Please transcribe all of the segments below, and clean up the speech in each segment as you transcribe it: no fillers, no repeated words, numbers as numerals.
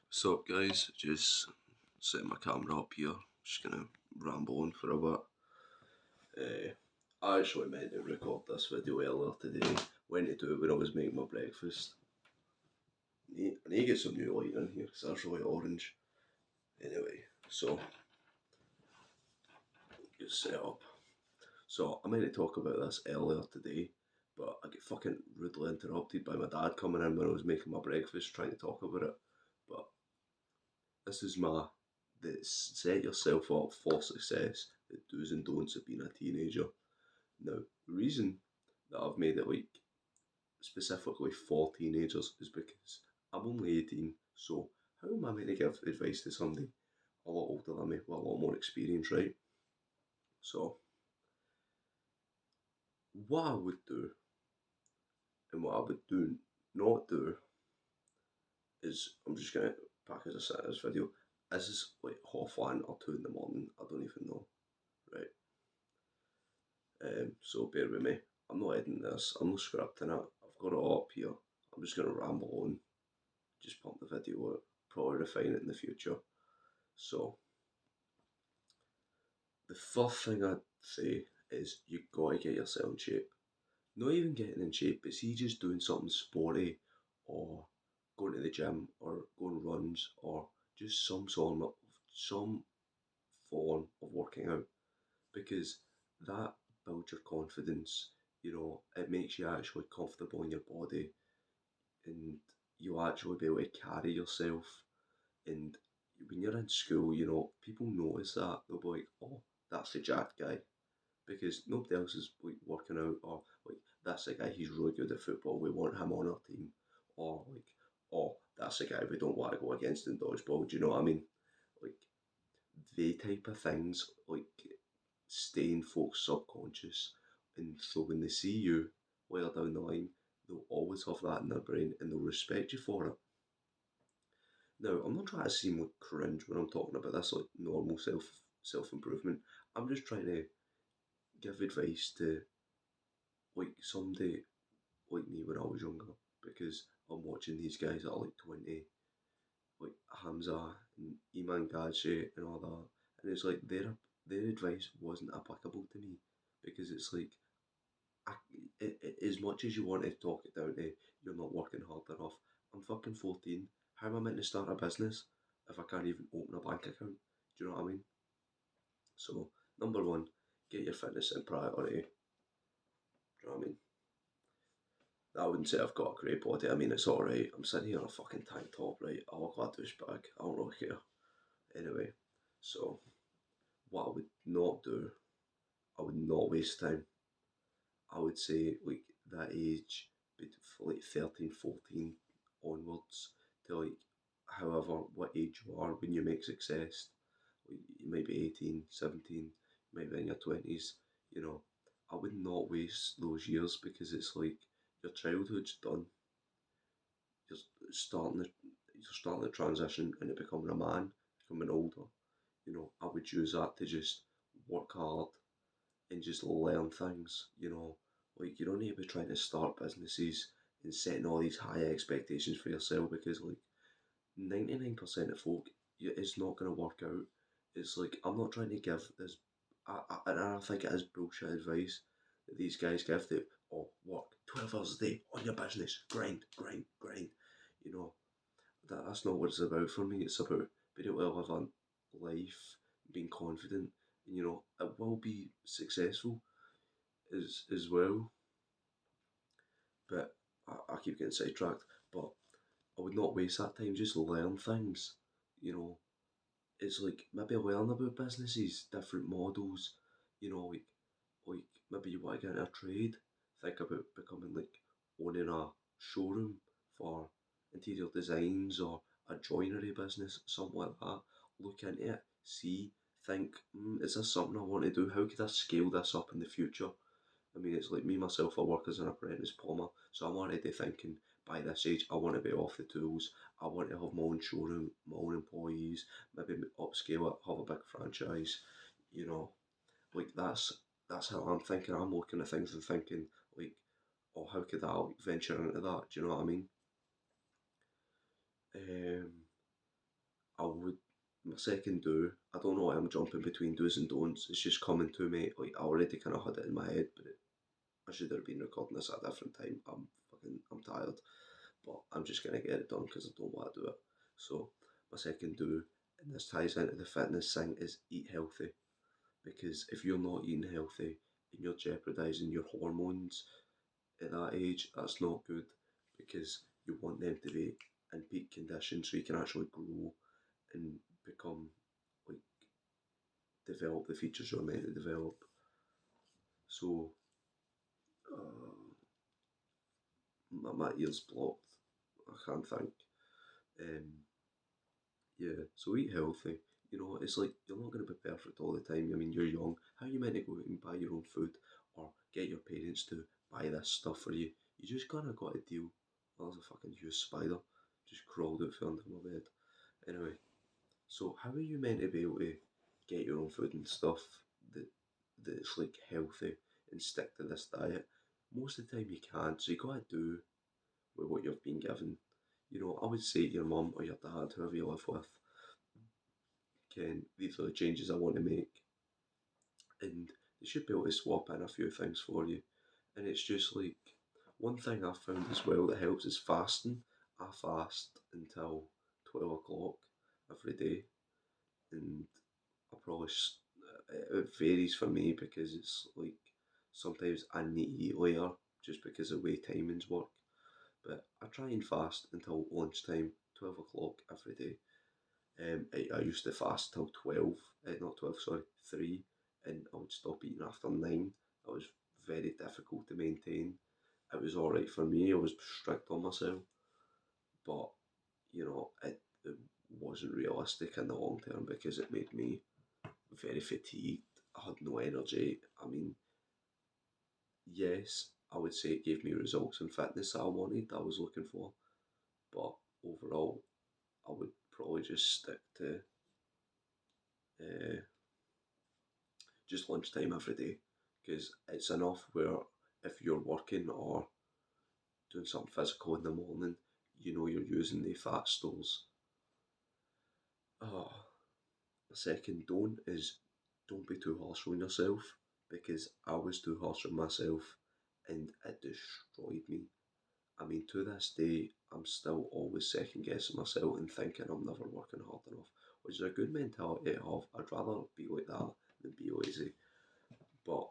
What's up, guys? Just setting my camera up here. Just gonna ramble on for a bit. I actually meant to record this video earlier today. Went to do it when I was making my breakfast. I need to get some new light in here because that's really orange. Anyway, so just set up. So I meant to talk about this earlier today, but I get fucking rudely interrupted by my dad coming in when I was making my breakfast trying to talk about it. But this is my the set yourself up for success, the do's and don'ts of being a teenager. Now, the reason that I've made it like specifically for teenagers is because I'm only 18, so how am I meant to give advice to somebody a lot older than me with a lot more experience, right? So, what I would do and what I would do not do is I'm just gonna package this in this video. This is like 1:30 or 2 in the morning, I don't even know, right? So bear with me. I'm not editing this. I'm not scripting it. I've got it up here. I'm just going to ramble on. Just pump the video out. Probably refine it in the future. So the first thing I'd say is you got to get yourself in shape. Not even getting in shape, but see just doing something sporty or going to the gym or going runs or just some form of working out because that builds your confidence. It makes you actually comfortable in your body and you'll actually be able to carry yourself. And when you're in school, people notice that. They'll be like, oh, that's the Jack guy. Because nobody else is like working out or like that's the guy he's really good at football. We want him on our team. Or like, oh, that's the guy we don't want to go against in dodgeball. Do you know what I mean? Like they type of things like stay in folks' subconscious, and so when they see you later down the line, they'll always have that in their brain and they'll respect you for it. Now, I'm not trying to seem like cringe when I'm talking about this like normal self improvement. I'm just trying to give advice to like somebody like me when I was younger because I'm watching these guys that are like 20, like Hamza and Iman Gadji and all that, and it's like their advice wasn't applicable to me because it's like I, as much as you want to talk it down to you're not working hard enough, I'm fucking 14. How am I meant to start a business if I can't even open a bank account? Do you know what I mean? So, number one, get your fitness in priority. Do you know what I mean? I wouldn't say I've got a great body. I mean, it's alright. I'm sitting here in a fucking tank top, right? I look like a douchebag. I don't really care. Anyway, so what I would not do, I would not waste time. I would say like that age, for like 13, 14 onwards to like however what age you are when you make success. Like, you might be 18, 17, you might be in your 20s, you know. I would not waste those years because it's like your childhood's done. You're starting the transition into becoming a man, becoming older. I would use that to just work hard and just learn things, Like you don't need to be trying to start businesses and setting all these high expectations for yourself because like 99% of folk, it's not going to work out. It's like, I'm not trying to give this, and I think it is bullshit advice that these guys give that, oh, work 12 hours a day on your business, grind, grind, grind. You know, that's not what it's about for me. It's about being able to live a life, being confident, and it will be successful as well. But I keep getting sidetracked. But I would not waste that time. Just learn things. You know, it's like maybe learn about businesses, different models. Like maybe you want to get into a trade. Think about becoming like owning a showroom for interior designs or a joinery business, something like that. Look into it, see, think, is this something I want to do? How could I scale this up in the future? I mean, it's like me myself, I work as an apprentice plumber, so I'm already thinking by this age, I want to be off the tools. I want to have my own showroom, my own employees, maybe upscale it, have a big franchise. You know, like that's how I'm thinking. I'm looking at things and thinking like, oh, how could I venture into that? Do you know what I mean? Um, I would, my second do, I don't know why I'm jumping between do's and don'ts. It's just coming to me. Like, I already kind of had it in my head, but I should have been recording this at a different time. I'm tired, but I'm just gonna get it done because I don't want to do it. So my second do, and this ties into the fitness thing, is eat healthy. Because if you're not eating healthy and you're jeopardising your hormones at that age, that's not good, because you want them to be in peak condition so you can actually grow and become, like, develop the features you're meant to develop. So my ears blocked. I can't think. Um, yeah, so eat healthy. You know, it's like you're not going to be perfect all the time. I mean, you're young. How are you meant to go out and buy your own food or get your parents to buy this stuff for you? You just kind of got to deal. Oh, there's a fucking huge spider just crawled out from under my bed. Anyway, so how are you meant to be able to get your own food and stuff that that's like healthy and stick to this diet? Most of the time you can't, so you gotta do with what you've been given. You know, I would say to your mum or your dad, whoever you live with, Ken, these are the changes I want to make, and they should be able to swap in a few things for you. And it's just like, one thing I've found as well that helps is fasting. I fast until 12 o'clock every day, and I probably it varies for me because it's like sometimes I need to eat later just because of the way timings work. But I try and fast until lunchtime, 12 o'clock every day. I used to fast till 12, not 12, sorry, 3, and I would stop eating after 9. That was very difficult to maintain. It was alright for me, I was strict on myself, but it wasn't realistic in the long term because it made me very fatigued. I had no energy. I mean, yes, I would say it gave me results in fitness that I wanted, that I was looking for, but overall, I would probably just stick to uh, just lunchtime every day, because it's enough where if you're working or doing something physical in the morning, you know you're using the fat stores. Oh, the second don't is, don't be too harsh on yourself, because I was too harsh on myself and it destroyed me. I mean, to this day, I'm still always second guessing myself and thinking I'm never working hard enough, which is a good mentality to have. I'd rather be like that than be lazy. But,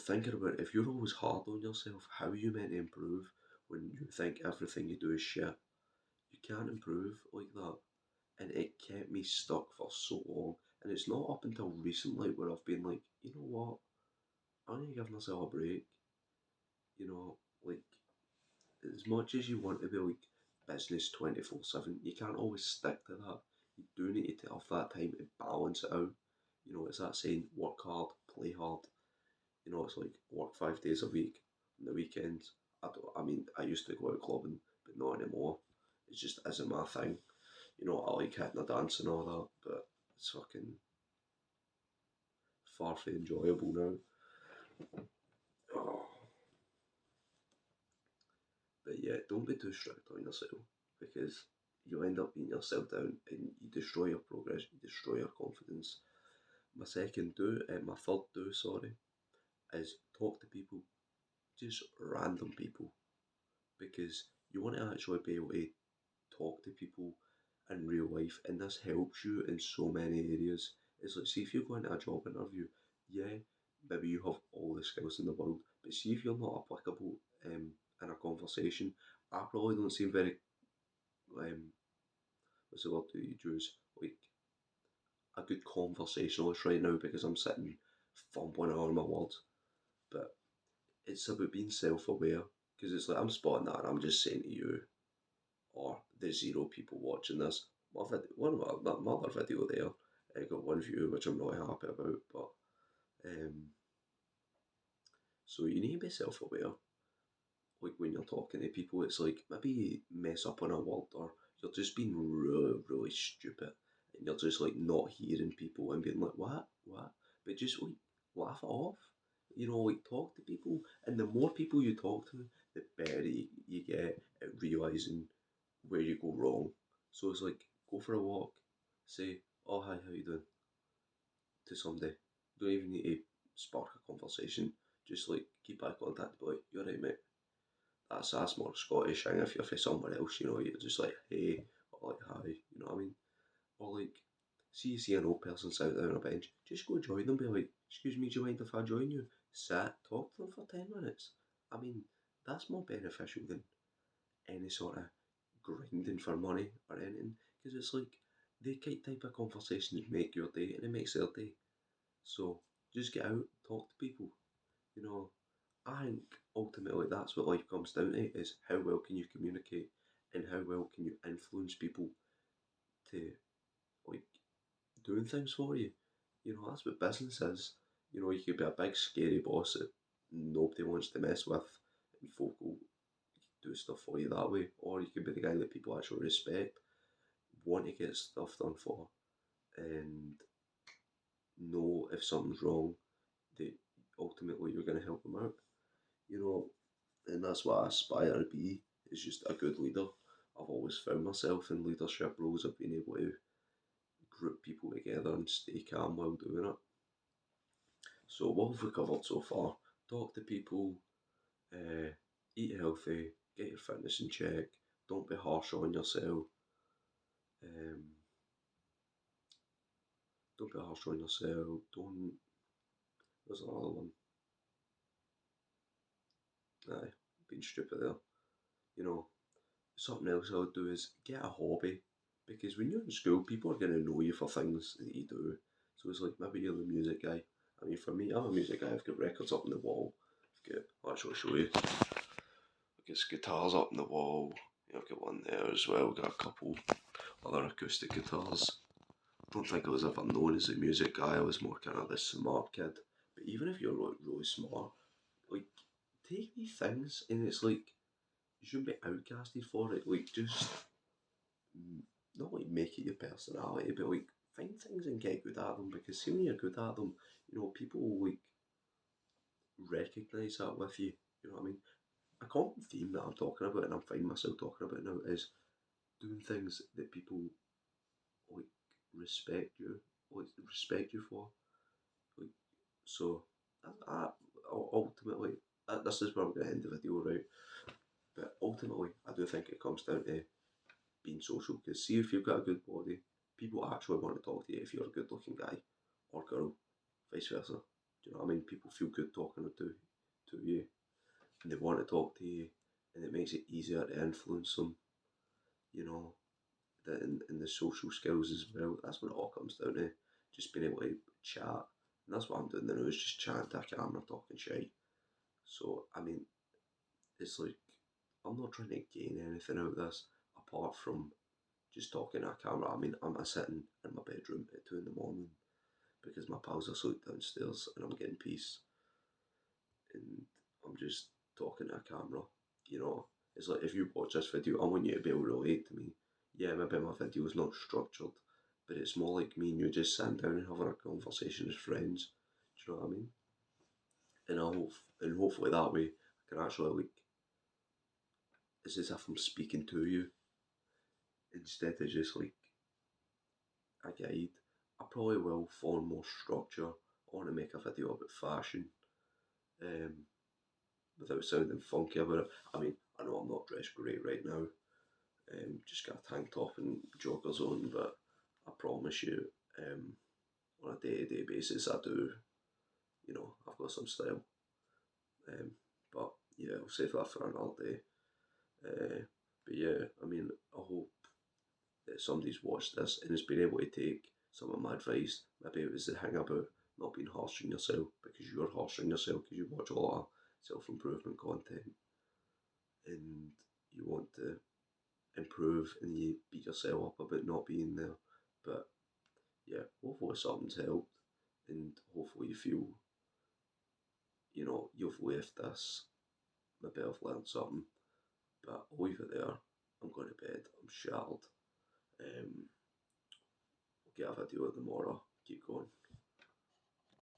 thinking about it, if you're always hard on yourself, how are you meant to improve when you think everything you do is shit? You can't improve like that. And it kept me stuck for so long. And it's not up until recently where I've been like, you know what? I need to give myself a break. Like, as much as you want to be like business 24/7, you can't always stick to that. You do need to have that time to balance it out. It's that saying, work hard, play hard. It's like work 5 days a week. On the weekends, I mean, I used to go out clubbing, but not anymore. It just isn't my thing. I like hitting a dance and all that, but it's fucking far from enjoyable now. Oh, but yeah, don't be too strict on yourself, because you end up beating yourself down and you destroy your progress, you destroy your confidence. My third do, sorry, is talk to people, just random people, because you want to actually be able to talk to people in real life, and this helps you in so many areas. It's like, see, if you go into a job interview, yeah, maybe you have all the skills in the world, but see if you're not applicable in a conversation, I probably don't seem very, um, what's the word that you use, like a good conversationalist right now, because I'm sitting fumbling over my words. But it's about being self-aware, because it's like I'm spotting that and I'm just saying to you, or there's zero people watching this. My other video there, I got one view, which I'm not happy about, but so you need to be self-aware. Like, when you're talking to people, it's like, maybe mess up on a word, or you're just being really, really stupid, and you're just like not hearing people and being like, what? But just like laugh it off. Like, talk to people, and the more people you talk to, the better you get at realizing where you go wrong. So it's like, go for a walk, say, oh hi, how you doing, to somebody. Don't even need to spark a conversation. Just like keep eye contact, boy. You're right, mate. That's more Scottish thing. If you're for somewhere else, you're just like hey or like hi. You know what I mean? Or like, see you see an old person sitting down on a bench, just go join them. Be like, excuse me, do you mind if I join you? Sit, talk to them for 10 minutes. I mean, that's more beneficial than any sort of grinding for money or anything, because it's like they type of conversations make your day and it makes their day. So just get out, talk to people. You know, I think ultimately that's what life comes down to: is how well can you communicate and how well can you influence people to like doing things for you. That's what business is. You could be a big scary boss that nobody wants to mess with, and folk will do stuff for you that way. Or you could be the guy that people actually respect, want to get stuff done for, and know if something's wrong, that ultimately you're going to help them out. You know, and that's what I aspire to be. Is just a good leader. I've always found myself in leadership roles. I've been able to group people together and stay calm while doing it. So what have we covered so far? Talk to people, eat healthy, get your fitness in check, don't be harsh on yourself. Um, don't be harsh on yourself. Don't. There's another one. Aye, being stupid there. You know, something else I would do is get a hobby, because when you're in school, people are going to know you for things that you do. So it's like maybe you're the music guy. I mean, for me, I'm a music guy. I've got records up on the wall. I'll actually show you. I've got guitars up on the wall. I've got one there as well. Got a couple other acoustic guitars. I don't think I was ever known as a music guy. I was more kind of the smart kid. But even if you're like really smart, like take these things and it's like you shouldn't be outcasted for it. Like just not like make it your personality, but like find things and get good at them, because see when you're good at them, people will like recognise that with you. You know what I mean? A common theme that I'm talking about and I'm finding myself talking about now is doing things that people like respect you, for. Like so, ultimately, this is where I'm going to end the video, right? But ultimately, I do think it comes down to being social. Because see, if you've got a good body, people actually want to talk to you if you're a good-looking guy or girl, vice versa. Do you know what I mean? People feel good talking to you, and they want to talk to you, and it makes it easier to influence them. You know, in the social skills as well. That's what it all comes down to. Just being able to chat. And that's what I'm doing now, is just chatting to a camera, talking shit. So, I mean, it's like, I'm not trying to gain anything out of this apart from just talking to a camera. I mean, I'm sitting in my bedroom at 2 in the morning because my pals are asleep downstairs and I'm getting peace. And I'm just talking to a camera. It's like if you watch this video, I want you to be able to relate to me. Yeah, maybe my video is not structured, but it's more like me and you just sitting down and having a conversation as friends. Do you know what I mean? And hopefully that way I can actually like, it's as if I'm speaking to you instead of just like a guide. I probably will form more structure. I want to make a video about fashion, um, without sounding funky about it. I mean, I know I'm not dressed great right now. Just got a tank top and joggers on, but I promise you, on a day-to-day basis, I do. I've got some style. Um, but yeah, I'll save that for another day. But yeah, I mean, I hope that somebody's watched this and has been able to take some of my advice. Maybe it was the thing about not being harsh on yourself, because you're harsh on yourself because you watch a lot of self-improvement content and you want to improve and you beat yourself up about not being there. But yeah, hopefully something's helped and hopefully you feel, you've left this, maybe I've learned something. But I'll leave it there. I'm going to bed. I'm shattered. I'll get a video tomorrow. Keep going.